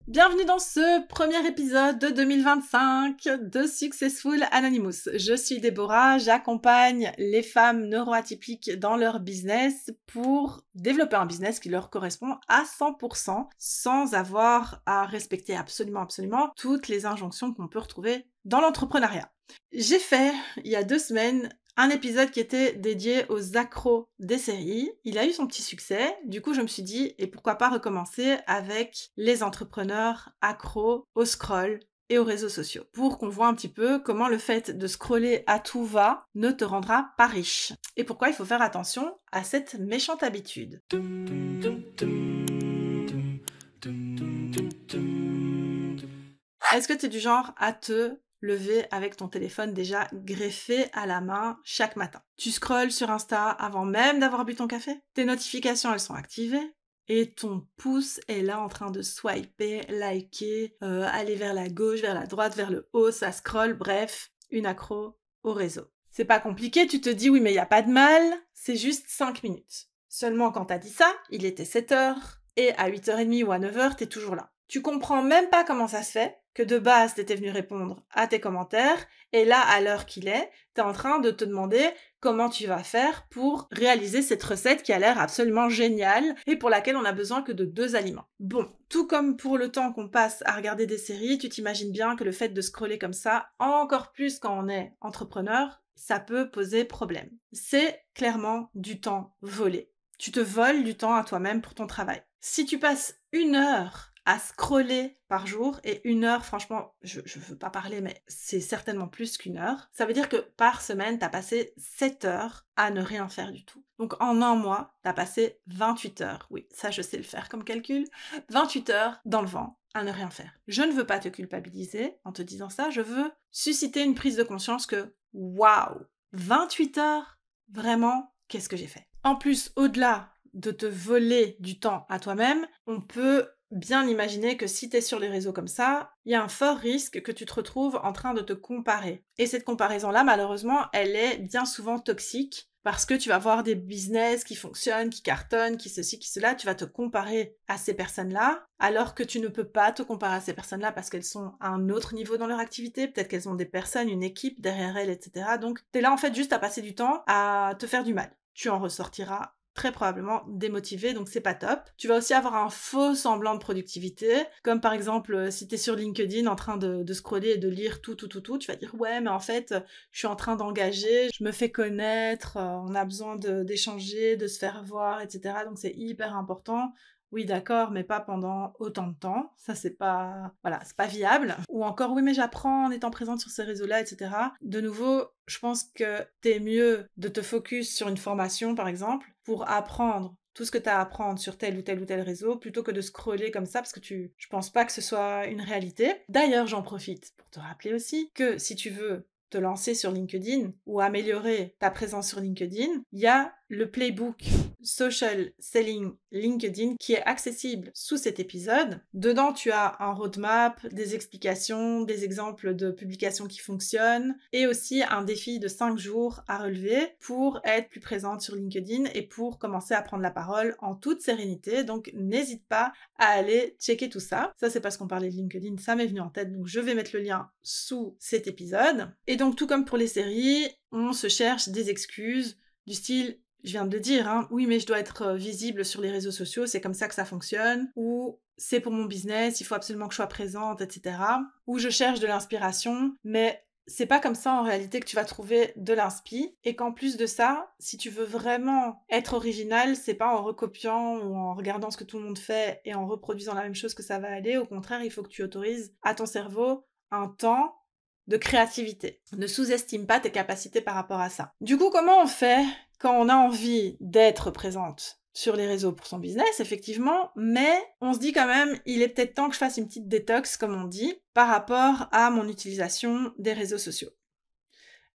Bienvenue dans ce premier épisode de 2025 de Successful Anonymous. Je suis Déborah, j'accompagne les femmes neuroatypiques dans leur business pour développer un business qui leur correspond à 100% sans avoir à respecter absolument toutes les injonctions qu'on peut retrouver dans l'entrepreneuriat. J'ai fait, il y a 2 semaines, un épisode qui était dédié aux accros des séries. Il a eu son petit succès. Du coup, je me suis dit, et pourquoi pas recommencer avec les entrepreneurs accros au scroll et aux réseaux sociaux, pour qu'on voit un petit peu comment le fait de scroller à tout va ne te rendra pas riche. Et pourquoi il faut faire attention à cette méchante habitude. Est-ce que tu es du genre à te lever avec ton téléphone déjà greffé à la main chaque matin? Tu scrolles sur Insta avant même d'avoir bu ton café? Tes notifications, elles sont activées? Et ton pouce est là en train de swiper, liker, aller vers la gauche, vers la droite, vers le haut, ça scrolle, bref, une accro au réseau. C'est pas compliqué, tu te dis oui mais y a pas de mal, c'est juste 5 minutes. Seulement quand t'as dit ça, il était 7h, et à 8h30 ou à 9h, t'es toujours là. Tu comprends même pas comment ça se fait que de base t'étais venu répondre à tes commentaires, et là, à l'heure qu'il est, t'es en train de te demander comment tu vas faire pour réaliser cette recette qui a l'air absolument géniale et pour laquelle on a besoin que de 2 aliments. Bon, tout comme pour le temps qu'on passe à regarder des séries, tu t'imagines bien que le fait de scroller comme ça, encore plus quand on est entrepreneur, ça peut poser problème. C'est clairement du temps volé. Tu te voles du temps à toi-même pour ton travail. Si tu passes 1 heure à scroller par jour, et 1 heure, franchement, je veux pas parler, mais c'est certainement plus qu'1 heure. Ça veut dire que par semaine, t'as passé 7 heures à ne rien faire du tout. Donc en un mois, t'as passé 28 heures. Oui, ça je sais le faire comme calcul. 28 heures dans le vent à ne rien faire. Je ne veux pas te culpabiliser en te disant ça, je veux susciter une prise de conscience que, waouh, 28 heures, vraiment, qu'est-ce que j'ai fait? En plus, au-delà de te voler du temps à toi-même, on peut bien imaginer que si t'es sur les réseaux comme ça, il y a un fort risque que tu te retrouves en train de te comparer. Et cette comparaison-là, malheureusement, elle est bien souvent toxique parce que tu vas voir des business qui fonctionnent, qui cartonnent, qui ceci, qui cela, tu vas te comparer à ces personnes-là, alors que tu ne peux pas te comparer à ces personnes-là parce qu'elles sont à un autre niveau dans leur activité, peut-être qu'elles ont des personnes, une équipe derrière elles, etc. Donc t'es là en fait juste à passer du temps à te faire du mal. Tu en ressortiras très probablement démotivé, donc c'est pas top. Tu vas aussi avoir un faux semblant de productivité, comme par exemple si t'es sur LinkedIn en train de scroller et de lire tout, tu vas dire ouais mais en fait je suis en train d'engager, je me fais connaître, on a besoin d'échanger, de se faire voir, etc. Donc c'est hyper important. Oui, d'accord, mais pas pendant autant de temps. Ça, c'est pas, voilà, c'est pas viable. Ou encore, oui, mais j'apprends en étant présente sur ces réseaux-là, etc. De nouveau, je pense que t'es mieux de te focus sur une formation, par exemple, pour apprendre tout ce que tu as à apprendre sur tel ou tel réseau, plutôt que de scroller comme ça, parce que je pense pas que ce soit une réalité. D'ailleurs, j'en profite pour te rappeler aussi que si tu veux te lancer sur LinkedIn ou améliorer ta présence sur LinkedIn, il y a le playbook Social Selling LinkedIn qui est accessible sous cet épisode. Dedans, tu as un roadmap, des explications, des exemples de publications qui fonctionnent et aussi un défi de 5 jours à relever pour être plus présente sur LinkedIn et pour commencer à prendre la parole en toute sérénité. Donc, n'hésite pas à aller checker tout ça. Ça, c'est parce qu'on parlait de LinkedIn, ça m'est venu en tête, donc je vais mettre le lien sous cet épisode. Et donc, tout comme pour les séries, on se cherche des excuses du style je viens de le dire, hein, oui mais je dois être visible sur les réseaux sociaux, c'est comme ça que ça fonctionne, ou c'est pour mon business, il faut absolument que je sois présente, etc. Ou je cherche de l'inspiration, mais c'est pas comme ça en réalité que tu vas trouver de l'inspi, et qu'en plus de ça, si tu veux vraiment être original, c'est pas en recopiant ou en regardant ce que tout le monde fait et en reproduisant la même chose que ça va aller, au contraire, il faut que tu autorises à ton cerveau un temps de créativité. Ne sous-estime pas tes capacités par rapport à ça. Du coup, comment on fait quand on a envie d'être présente sur les réseaux pour son business, effectivement, mais on se dit quand même, il est peut-être temps que je fasse une petite détox, comme on dit, par rapport à mon utilisation des réseaux sociaux.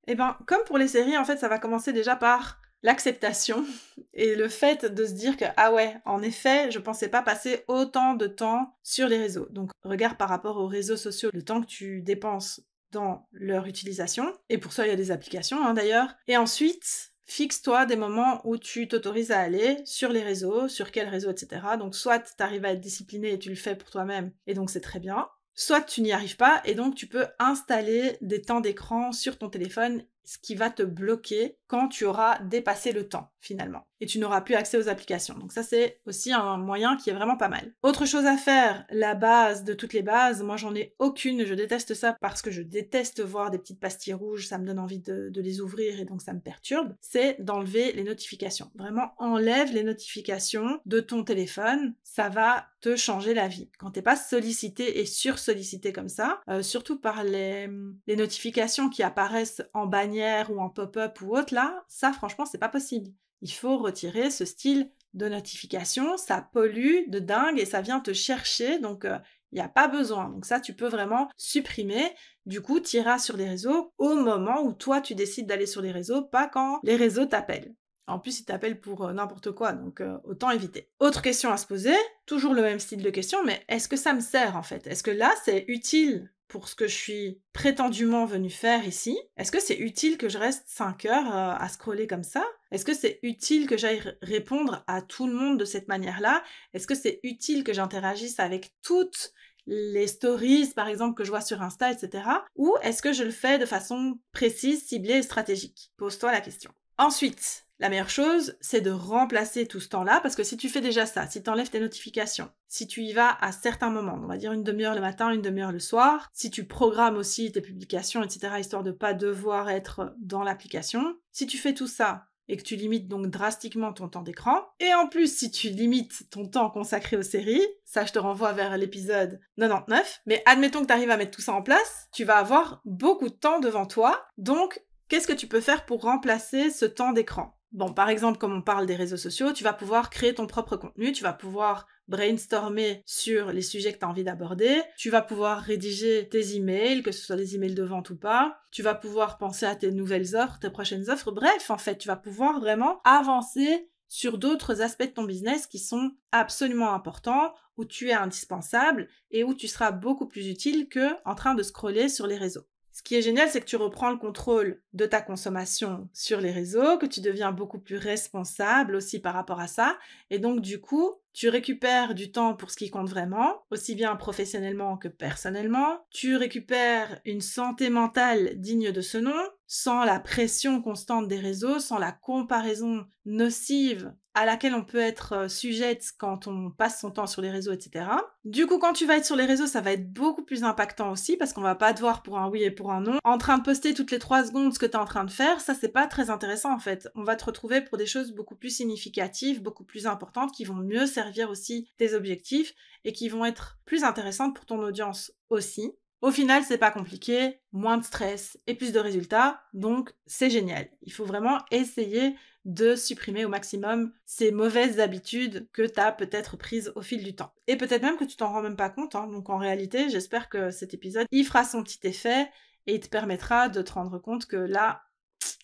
Eh ben, comme pour les séries, en fait, ça va commencer déjà par l'acceptation et le fait de se dire que, ah ouais, en effet, je pensais pas passer autant de temps sur les réseaux. Donc, regarde par rapport aux réseaux sociaux, le temps que tu dépenses dans leur utilisation, et pour ça il y a des applications d'ailleurs, et ensuite Fixe-toi des moments où tu t'autorises à aller sur les réseaux, sur quel réseau, etc. Donc soit tu arrives à être discipliné et tu le fais pour toi-même, et donc c'est très bien. Soit tu n'y arrives pas, et donc tu peux installer des temps d'écran sur ton téléphone, ce qui va te bloquer quand tu auras dépassé le temps, finalement. Et tu n'auras plus accès aux applications. Donc ça, c'est aussi un moyen qui est vraiment pas mal. Autre chose à faire, la base de toutes les bases, moi j'en ai aucune, je déteste ça parce que je déteste voir des petites pastilles rouges, ça me donne envie de les ouvrir et donc ça me perturbe, c'est d'enlever les notifications. Vraiment, enlève les notifications de ton téléphone, ça va te changer la vie. Quand t'es pas sollicité et sursollicité comme ça, surtout par les notifications qui apparaissent en bannière ou en pop-up ou autre, là, ça franchement c'est pas possible. Il faut retirer ce style de notification, ça pollue de dingue et ça vient te chercher, donc il n'y a pas besoin. Donc ça, tu peux vraiment supprimer. Du coup, tu iras sur les réseaux au moment où toi, tu décides d'aller sur les réseaux, pas quand les réseaux t'appellent. En plus, ils t'appellent pour n'importe quoi, donc autant éviter. Autre question à se poser, toujours le même style de question, mais est-ce que ça me sert en fait? Est-ce que là, c'est utile pour ce que je suis prétendument venue faire ici? Est-ce que c'est utile que je reste 5 heures à scroller comme ça? Est-ce que c'est utile que j'aille répondre à tout le monde de cette manière-là? Est-ce que c'est utile que j'interagisse avec toutes les stories, par exemple, que je vois sur Insta, etc. Ou est-ce que je le fais de façon précise, ciblée et stratégique? Pose-toi la question. Ensuite, la meilleure chose, c'est de remplacer tout ce temps-là, parce que si tu fais déjà ça, si tu enlèves tes notifications, si tu y vas à certains moments, on va dire une demi-heure le matin, une demi-heure le soir, si tu programmes aussi tes publications, etc., histoire de pas devoir être dans l'application, si tu fais tout ça, et que tu limites donc drastiquement ton temps d'écran. Et en plus, si tu limites ton temps consacré aux séries, ça je te renvoie vers l'épisode 99, mais admettons que tu arrives à mettre tout ça en place, tu vas avoir beaucoup de temps devant toi, donc qu'est-ce que tu peux faire pour remplacer ce temps d'écran? Bon, par exemple, comme on parle des réseaux sociaux, tu vas pouvoir créer ton propre contenu, tu vas pouvoir brainstormer sur les sujets que tu as envie d'aborder, tu vas pouvoir rédiger tes emails, que ce soit des emails de vente ou pas, tu vas pouvoir penser à tes nouvelles offres, tes prochaines offres, bref, en fait, tu vas pouvoir vraiment avancer sur d'autres aspects de ton business qui sont absolument importants, où tu es indispensable et où tu seras beaucoup plus utile que en train de scroller sur les réseaux. Ce qui est génial, c'est que tu reprends le contrôle de ta consommation sur les réseaux, que tu deviens beaucoup plus responsable aussi par rapport à ça. Et donc, du coup, tu récupères du temps pour ce qui compte vraiment, aussi bien professionnellement que personnellement. Tu récupères une santé mentale digne de ce nom, sans la pression constante des réseaux, sans la comparaison nocive à laquelle on peut être sujette quand on passe son temps sur les réseaux, etc. Du coup, quand tu vas être sur les réseaux, ça va être beaucoup plus impactant aussi, parce qu'on va pas te voir pour un oui et pour un non. En train de poster toutes les 3 secondes ce que tu es en train de faire, ça c'est pas très intéressant en fait. On va te retrouver pour des choses beaucoup plus significatives, beaucoup plus importantes, qui vont mieux servir aussi tes objectifs, et qui vont être plus intéressantes pour ton audience aussi. Au final, c'est pas compliqué, moins de stress et plus de résultats, donc c'est génial. Il faut vraiment essayer de supprimer au maximum ces mauvaises habitudes que tu as peut-être prises au fil du temps. Et peut-être même que tu t'en rends même pas compte, hein. Donc en réalité, j'espère que cet épisode, il fera son petit effet et il te permettra de te rendre compte que là,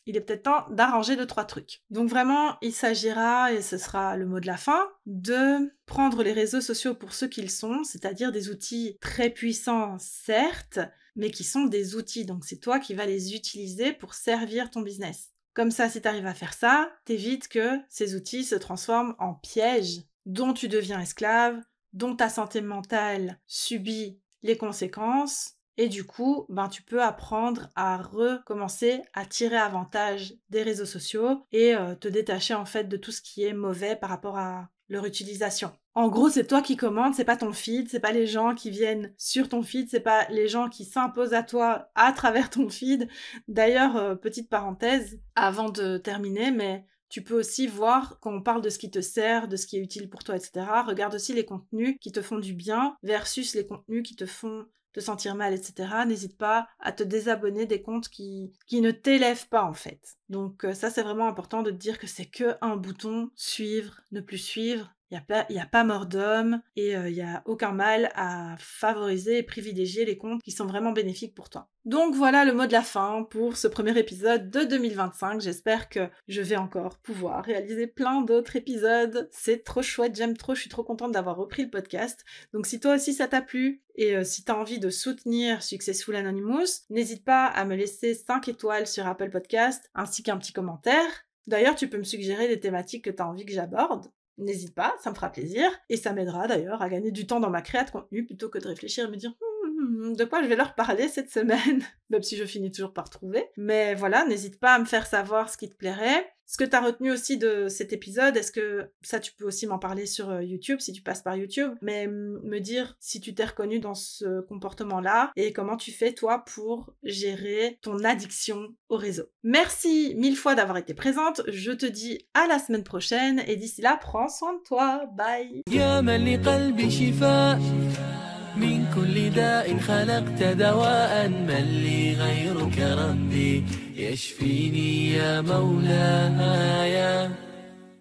il est peut-être temps d'arranger 2-3 trucs. Donc vraiment, il s'agira, et ce sera le mot de la fin, de prendre les réseaux sociaux pour ce qu'ils sont, c'est-à-dire des outils très puissants, certes, mais qui sont des outils. Donc c'est toi qui vas les utiliser pour servir ton business. Comme ça, si tu arrives à faire ça, t'évites que ces outils se transforment en pièges dont tu deviens esclave, dont ta santé mentale subit les conséquences. Et du coup, tu peux apprendre à recommencer à tirer avantage des réseaux sociaux et te détacher en fait de tout ce qui est mauvais par rapport à leur utilisation. En gros, c'est toi qui commandes, c'est pas ton feed, c'est pas les gens qui viennent sur ton feed, c'est pas les gens qui s'imposent à toi à travers ton feed. D'ailleurs, petite parenthèse, avant de terminer, mais tu peux aussi voir, quand on parle de ce qui te sert, de ce qui est utile pour toi, etc., regarde aussi les contenus qui te font du bien versus les contenus qui te font te sentir mal, etc. N'hésite pas à te désabonner des comptes qui ne t'élèvent pas, en fait. Donc ça, c'est vraiment important de te dire que c'est que un bouton, suivre, ne plus suivre. Il n'y a pas mort d'homme et il n'y a aucun mal à favoriser et privilégier les comptes qui sont vraiment bénéfiques pour toi. Donc voilà le mot de la fin pour ce premier épisode de 2025. J'espère que je vais encore pouvoir réaliser plein d'autres épisodes. C'est trop chouette, j'aime trop, je suis trop contente d'avoir repris le podcast. Donc si toi aussi ça t'a plu et si t'as envie de soutenir Successful Anonymous, n'hésite pas à me laisser 5 étoiles sur Apple Podcast ainsi qu'un petit commentaire. D'ailleurs, tu peux me suggérer des thématiques que tu as envie que j'aborde. N'hésite pas, ça me fera plaisir. Et ça m'aidera d'ailleurs à gagner du temps dans ma créa de contenu plutôt que de réfléchir et me dire de quoi je vais leur parler cette semaine, même si je finis toujours par trouver. Mais voilà, n'hésite pas à me faire savoir ce qui te plairait. Ce que tu as retenu aussi de cet épisode, est-ce que ça tu peux aussi m'en parler sur YouTube si tu passes par YouTube, mais me dire si tu t'es reconnu dans ce comportement-là et comment tu fais toi pour gérer ton addiction au réseau. Merci 1000 fois d'avoir été présente, je te dis à la semaine prochaine et d'ici là, prends soin de toi, bye. من كل داء خلقت دواء من لي غيرك ربي يشفيني يا مولاي